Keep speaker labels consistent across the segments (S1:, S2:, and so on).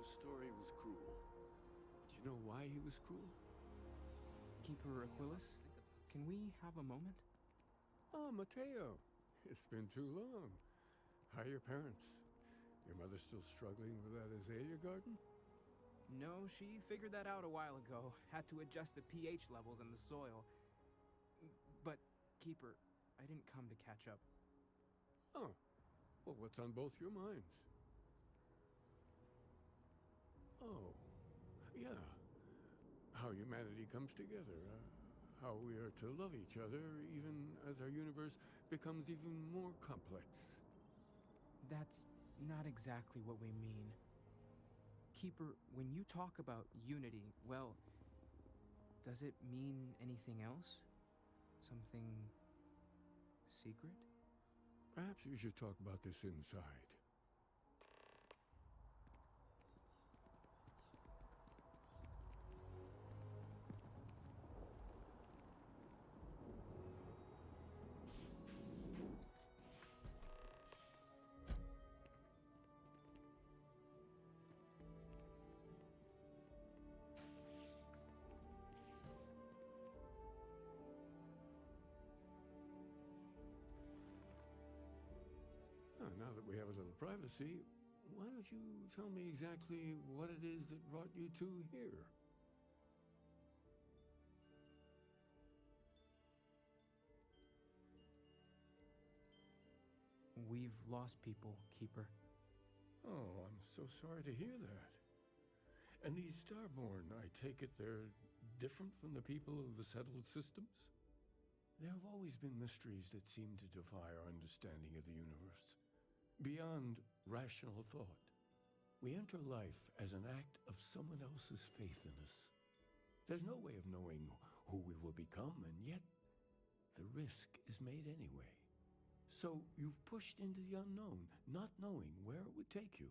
S1: story was cruel. Do you know why he was cruel?
S2: Keeper Aquilus, can we have a moment?
S1: Oh, Mateo. It's been too long. How are your parents? Your mother still struggling with that azalea garden?
S2: No, she figured that out a while ago. Had to adjust the pH levels in the soil. But, Keeper, I didn't come to catch up.
S1: Oh. Well, what's on both your minds? Oh. Yeah. How humanity comes together. How we are to love each other even as our universe becomes even more complex.
S2: That's not exactly what we mean. Keeper, when you talk about unity, well, does it mean anything else? Something secret?
S1: Perhaps we should talk about this inside. Now that we have a little privacy, why don't you tell me exactly what it is that brought you two here?
S2: We've lost people, Keeper.
S1: Oh, I'm so sorry to hear that. And these Starborn, I take it they're different from the people of the settled systems? There have always been mysteries that seem to defy our understanding of the universe. Beyond rational thought, we enter life as an act of someone else's faith in us. There's no way of knowing who we will become, and yet the risk is made anyway. So you've pushed into the unknown, not knowing where it would take you.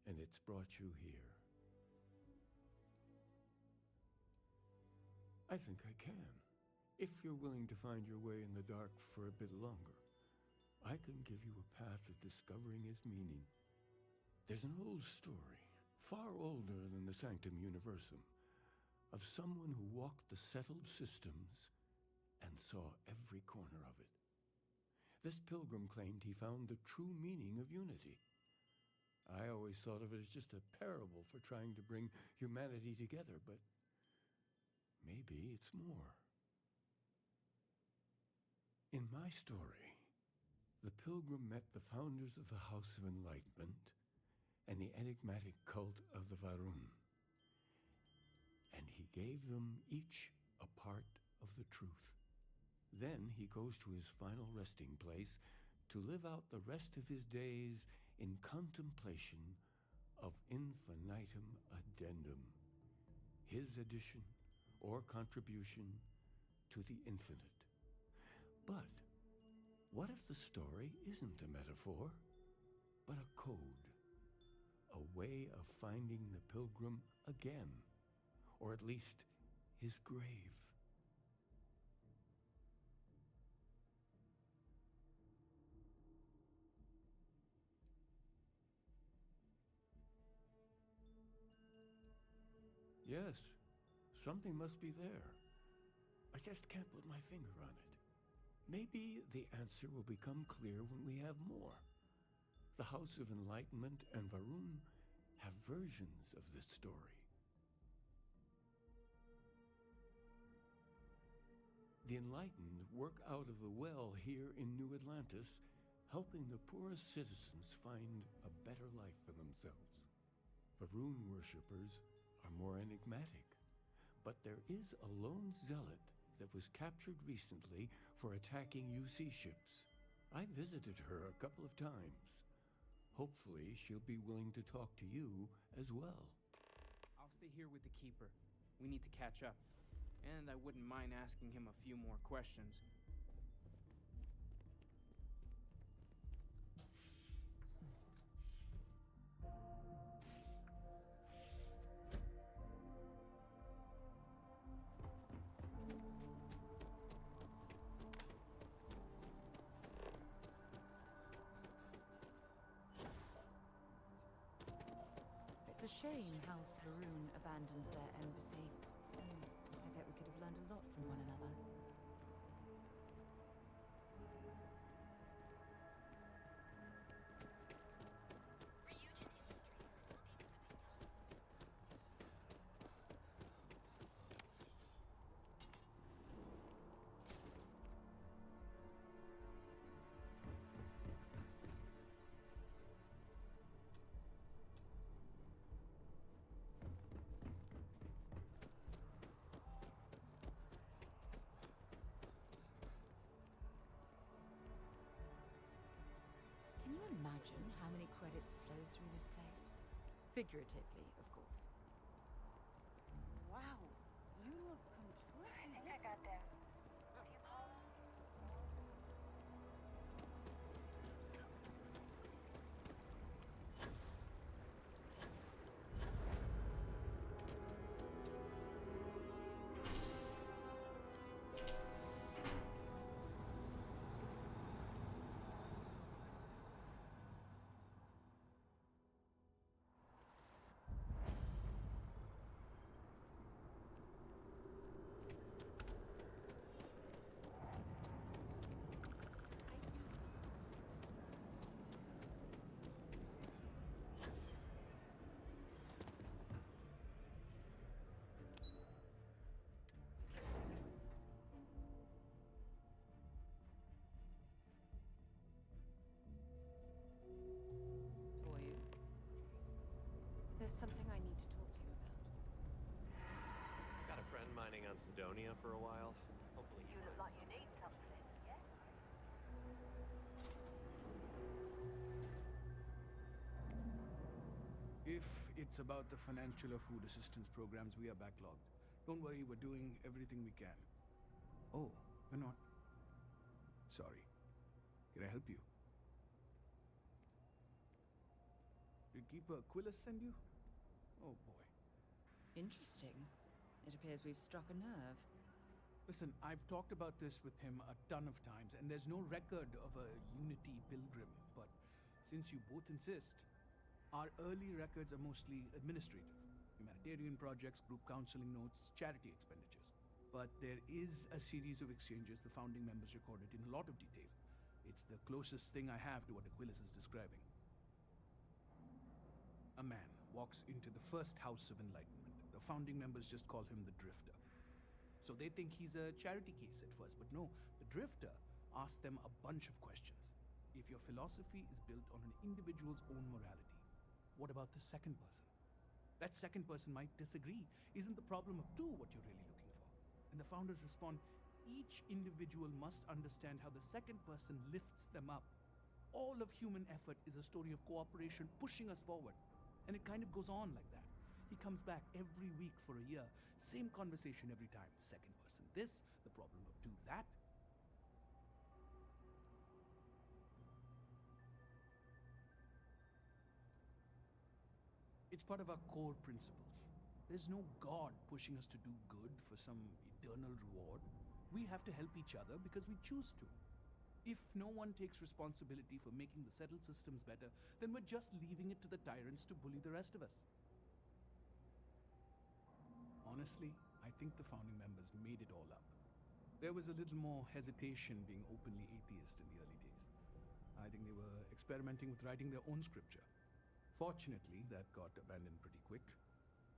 S1: And it's brought you here. I think I can. If you're willing to find your way in the dark for a bit longer, I can give you a path to discovering its meaning. There's an old story, far older than the Sanctum Universum, of someone who walked the settled systems and saw every corner of it. This pilgrim claimed he found the true meaning of unity. I always thought of it as just a parable for trying to bring humanity together, but maybe it's more. In my story, the pilgrim met the founders of the House of Enlightenment and the enigmatic cult of the Varun, and he gave them each a part of the truth. Then he goes to his final resting place to live out the rest of his days in contemplation of infinitum addendum, his addition or contribution to the infinite. But what if the story isn't a metaphor, but a code? A way of finding the pilgrim again, or at least his grave. Yes, something must be there. I just can't put my finger on it. Maybe the answer will become clear when we have more. The House of Enlightenment and Varun have versions of this story. The Enlightened work out of the well here in New Atlantis, helping the poorest citizens find a better life for themselves. Varun worshippers are more enigmatic, but there is a lone zealot that was captured recently for attacking UC ships. I visited her a couple of times. Hopefully, she'll be willing to talk to you as well.
S2: I'll stay here with the Keeper. We need to catch up. And I wouldn't mind asking him a few more questions.
S3: a shame House Varun abandoned their embassy. I bet we could have learned a lot from one another. Can you imagine how many credits flow through this place? Figuratively, of course.
S4: Wow, you look completely
S5: I think I got them. Do you call?
S3: For you. There's something I need to talk to you about.
S6: Got a friend mining on Sidonia for a while. Hopefully he
S5: You look like
S6: finds
S5: you need something, yeah?
S7: If it's about the financial or food assistance programs, we are backlogged. Don't worry, we're doing everything we can. Oh, you're not? Sorry. Can I help you? Did Keeper Aquilus send you? Oh boy.
S3: Interesting. It appears we've struck a nerve.
S7: Listen, I've talked about this with him a ton of times, and there's no record of a Unity pilgrim. But since you both insist, our early records are mostly administrative. Humanitarian projects, group counseling notes, charity expenditures. But there is a series of exchanges the founding members recorded in a lot of detail. It's the closest thing I have to what Aquilus is describing. A man walks into the first House of Enlightenment. The founding members just call him the Drifter. So they think he's a charity case at first, but no, the Drifter asks them a bunch of questions. If your philosophy is built on an individual's own morality, what about the second person? That second person might disagree. Isn't the problem of two what you're really looking for? And the founders respond, each individual must understand how the second person lifts them up. All of human effort is a story of cooperation pushing us forward. And it kind of goes on like that. He comes back every week for a year. Same conversation every time. Second person this, the problem of two that. It's part of our core principles. There's no God pushing us to do good for some eternal reward. We have to help each other because we choose to. If no one takes responsibility for making the settled systems better, then we're just leaving it to the tyrants to bully the rest of us. Honestly, I think the founding members made it all up. There was a little more hesitation being openly atheist in the early days. I think they were experimenting with writing their own scripture. Fortunately, that got abandoned pretty quick.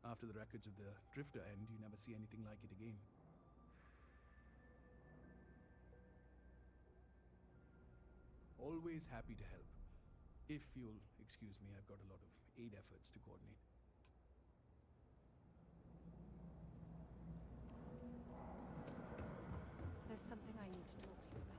S7: After the records of the Drifter end, you never see anything like it again. Always happy to help. If you'll excuse me, I've got a lot of aid efforts to coordinate.
S3: There's something I need to talk to you about.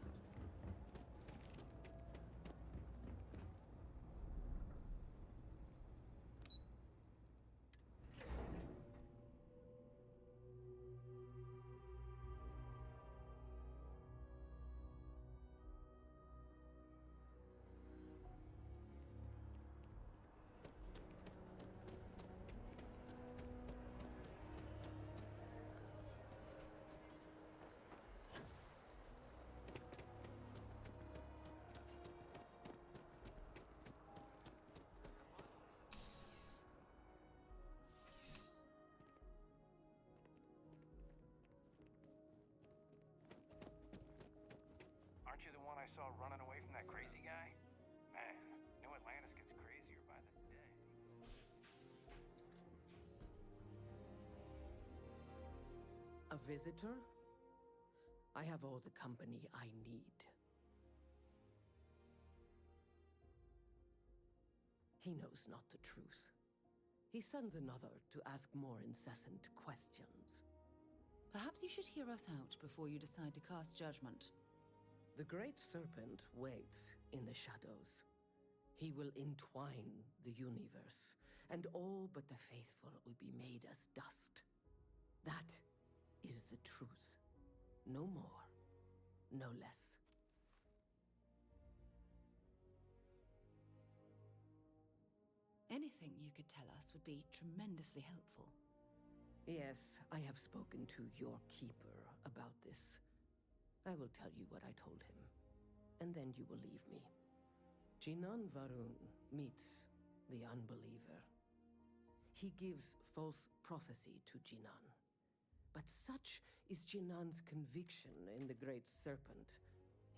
S8: A visitor? I have all the company I need. He knows not the truth. He sends another to ask more incessant questions.
S3: Perhaps you should hear us out before you decide to cast judgment.
S8: The Great Serpent waits in the shadows. He will entwine the universe, and all but the faithful will be made as dust. That is the truth. No more, no less.
S3: Anything you could tell us would be tremendously helpful.
S8: Yes, I have spoken to your keeper about this. I will tell you what I told him, and then you will leave me. Jinan Varun meets the unbeliever. He gives false prophecy to Jinan. But such is Jinan's conviction in the Great Serpent,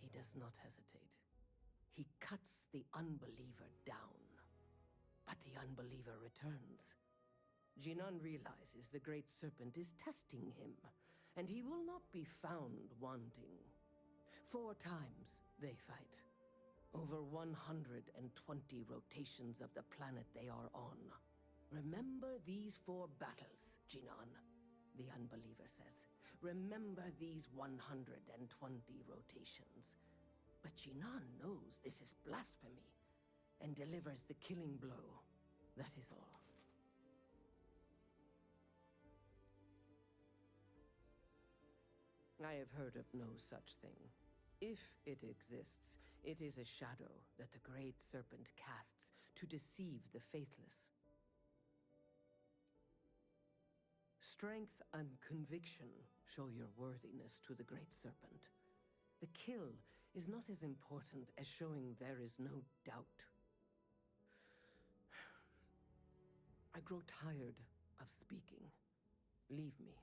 S8: he does not hesitate. He cuts the unbeliever down. But the unbeliever returns. Jinan realizes the Great Serpent is testing him, and he will not be found wanting. 4 times they fight. Over 120 rotations of the planet they are on. Remember these 4 battles, Jinan, the unbeliever says. Remember these 120 rotations. But Jinan knows this is blasphemy, and delivers the killing blow. That is all. I have heard of no such thing. If it exists, it is a shadow that the Great Serpent casts to deceive the faithless. Strength and conviction show your worthiness to the Great Serpent. The kill is not as important as showing there is no doubt. I grow tired of speaking. Leave me.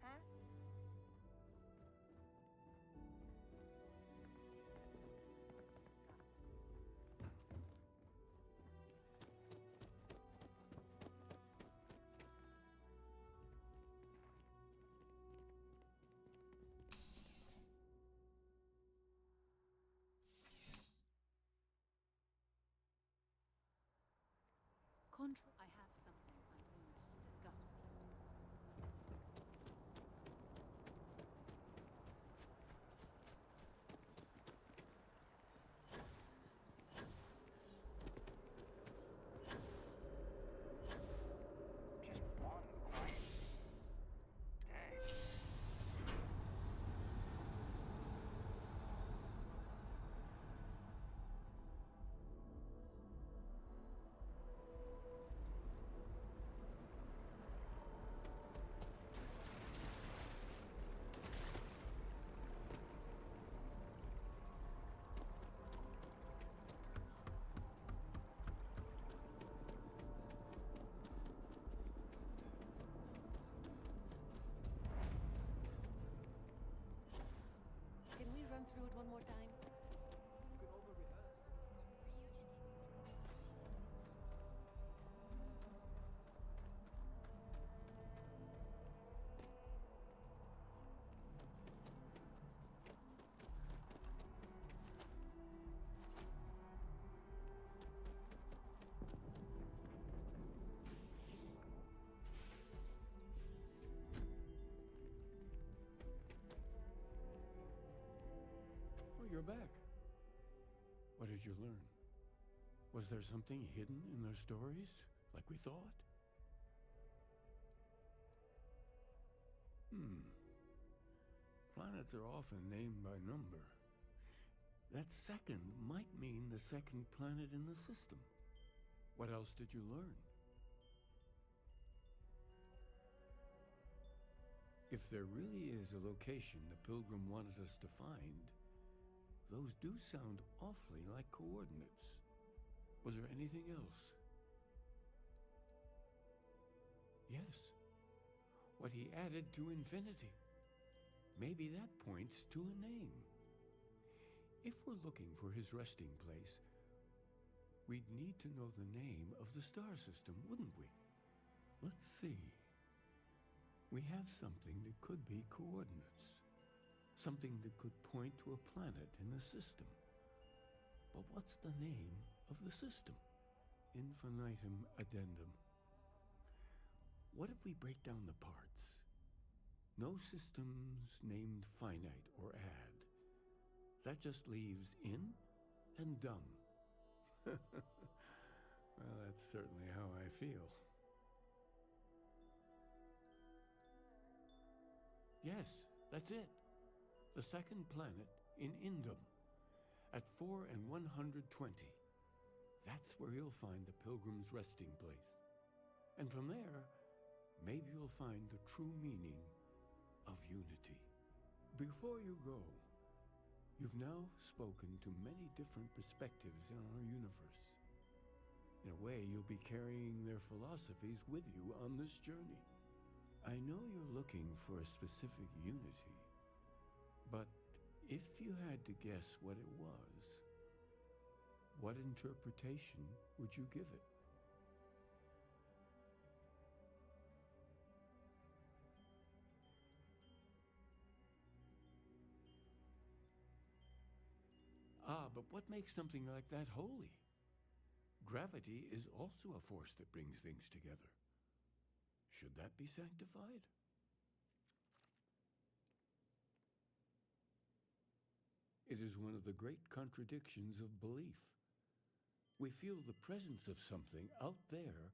S5: Huh?
S3: I have something I need to discuss with you.
S5: Just one quiet day. Can we run through it one more time?
S7: You could over rehearse.
S1: Oh, you're back. What did you learn? Was there something hidden in their stories, like we thought? Planets are often named by number. That second might mean the second planet in the system. What else did you learn? If there really is a location the Pilgrim wanted us to find, those do sound awfully like coordinates. Was there anything else? Yes. What he added to infinity. Maybe that points to a name. If we're looking for his resting place, we'd need to know the name of the star system, wouldn't we? Let's see. We have something that could be coordinates. Something that could point to a planet in the system. But what's the name of the system? Infinitum addendum. What if we break down the parts? No systems named finite or add. That just leaves in and dumb. Well, that's certainly how I feel. Yes, that's it. The second planet in Indum, at 4 and 120. That's where you'll find the pilgrim's resting place. And from there, maybe you'll find the true meaning of unity. Before you go, you've now spoken to many different perspectives in our universe. In a way, you'll be carrying their philosophies with you on this journey. I know you're looking for a specific unity, but if you had to guess what it was, what interpretation would you give it? Ah, but what makes something like that holy? Gravity is also a force that brings things together. Should that be sanctified? It is one of the great contradictions of belief. We feel the presence of something out there,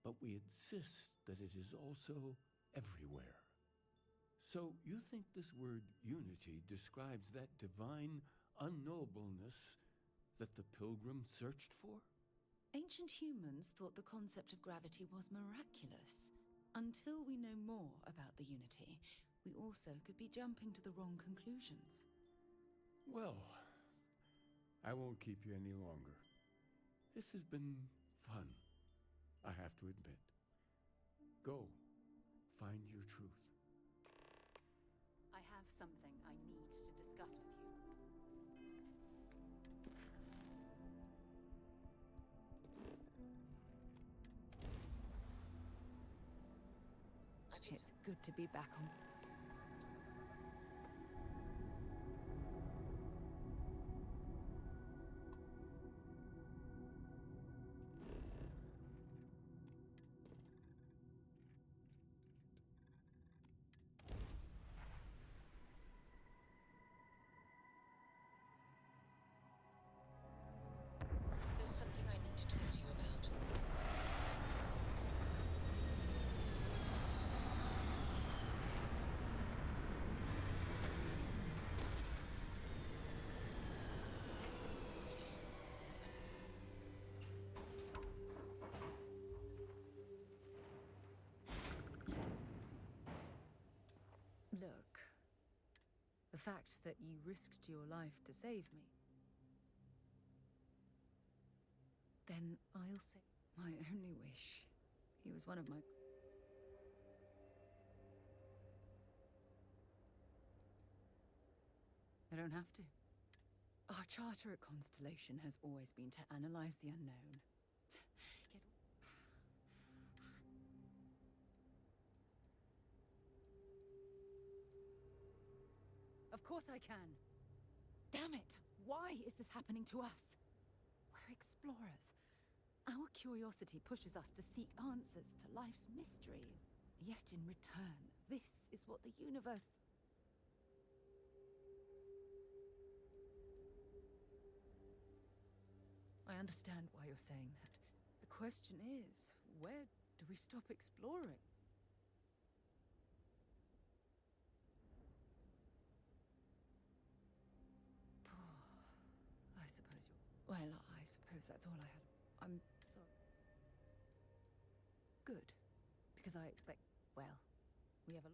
S1: but we insist that it is also everywhere. So you think this word unity describes that divine unknowableness that the pilgrim searched for?
S3: Ancient humans thought the concept of gravity was miraculous. Until we know more about the unity, we also could be jumping to the wrong conclusions.
S1: Well, I won't keep you any longer. This has been fun, I have to admit. Go, find your truth.
S3: I have something I need to discuss with you. It's good to be back on.
S9: There's something I need to talk to you about.
S3: Look, the fact that you risked your life to save me, then I'll say my only wish. He was one of my... I don't have to. Our charter at Constellation has always been to analyze the unknown. Yet... Of course I can. Damn it! Why is this happening to us? We're explorers. Our curiosity pushes us to seek answers to life's mysteries. Yet in return, this is what the universe... I understand why you're saying that. The question is, where do we stop exploring? I suppose you're... Well, I suppose that's all I had. I'm sorry. Good. Because I expect... Well, we have a...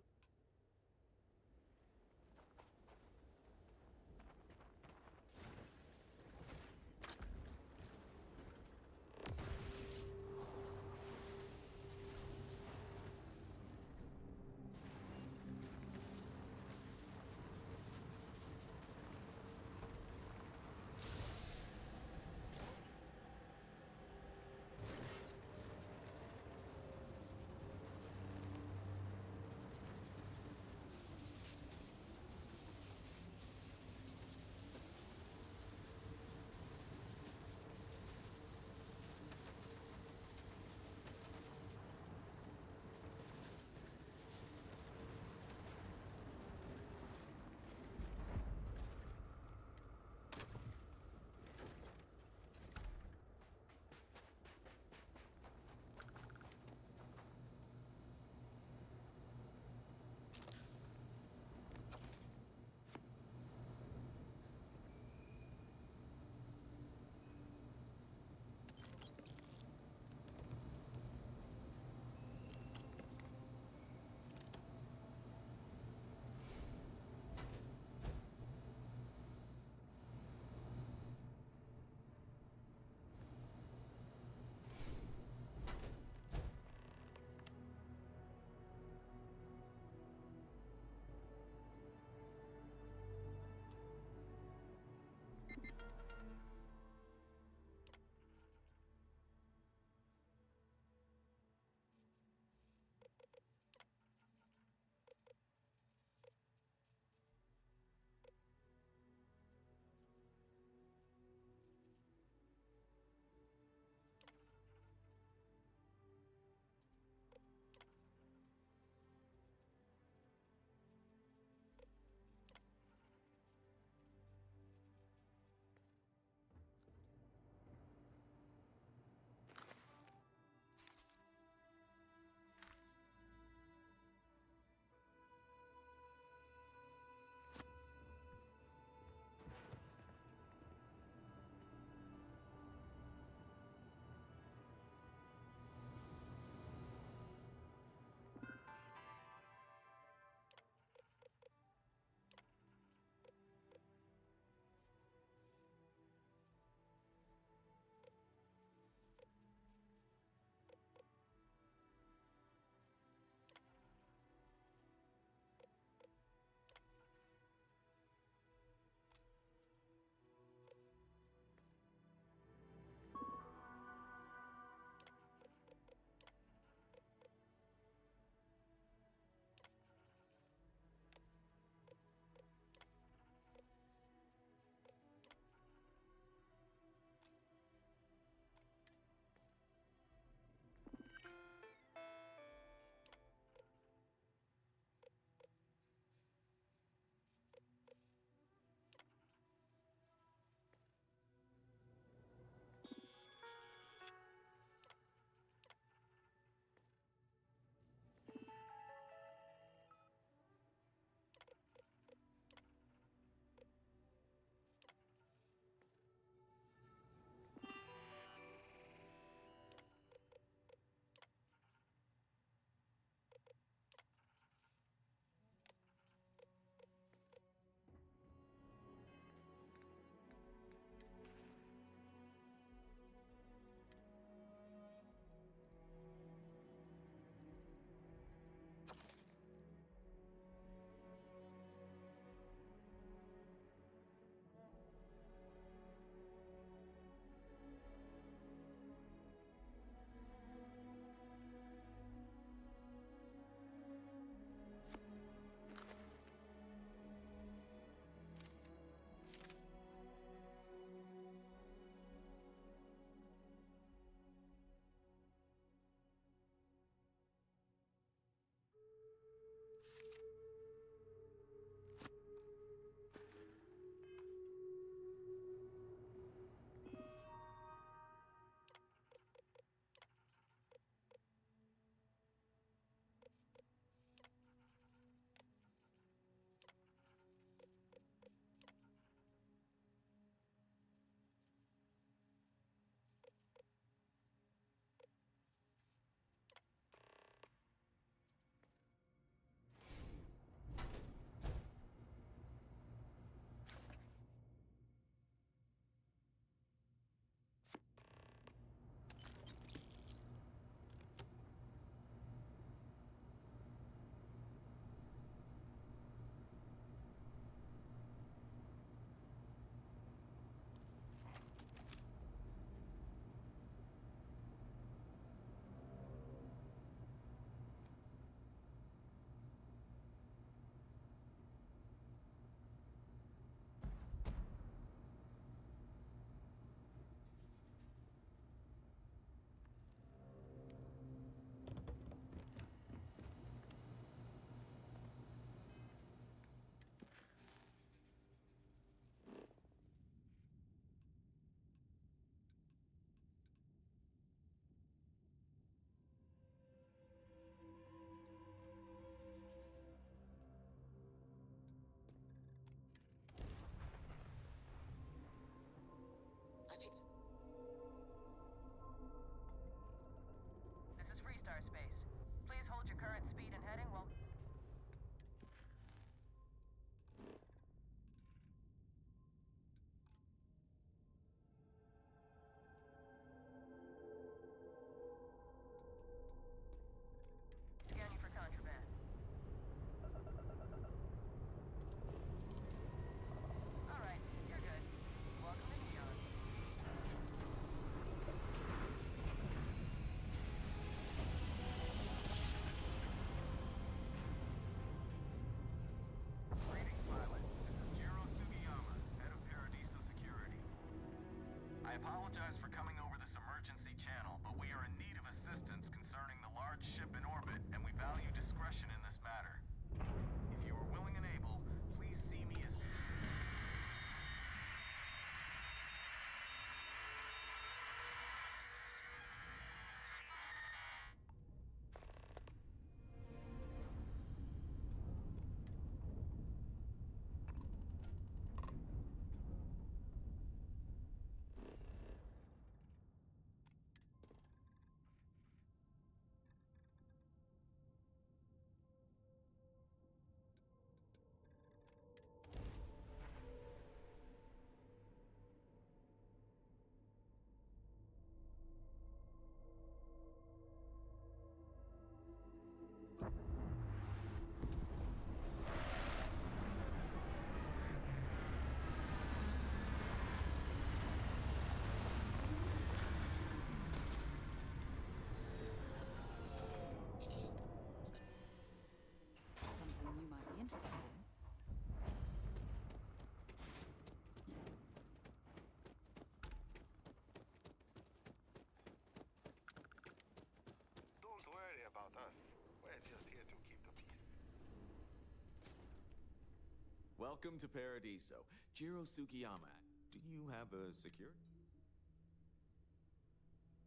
S10: Welcome to Paradiso. Jiro Tsukiyama. Do you have a security?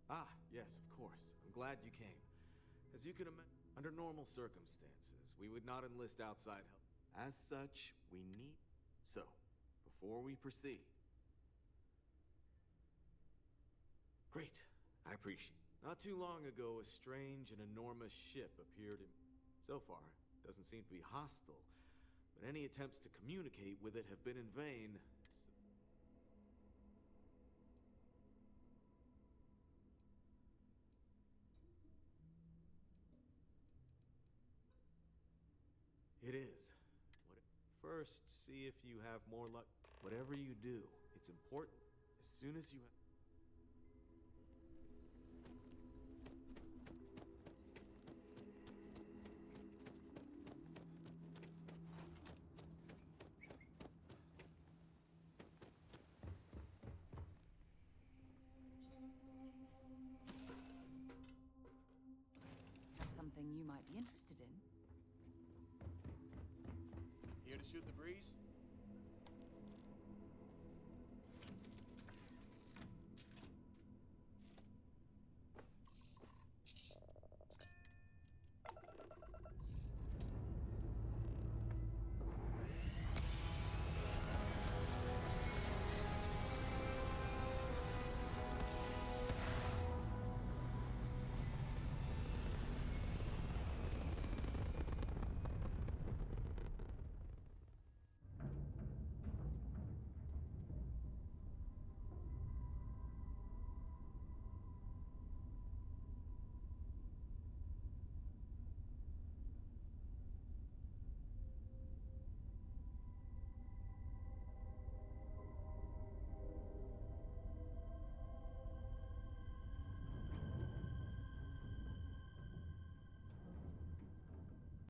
S11: Ah, yes, of course. I'm glad you came. As you can imagine, under normal circumstances, we would not enlist outside help. As such, we need... So, before we proceed... Great. I appreciate it. Not too long ago, a strange and enormous ship appeared in... So far, it doesn't seem to be hostile, but any attempts to communicate with it have been in vain. It is. First, see if you have more luck. Whatever you do, it's important. As soon as you have...
S3: Something you might be interested in.
S12: Here to shoot the breeze?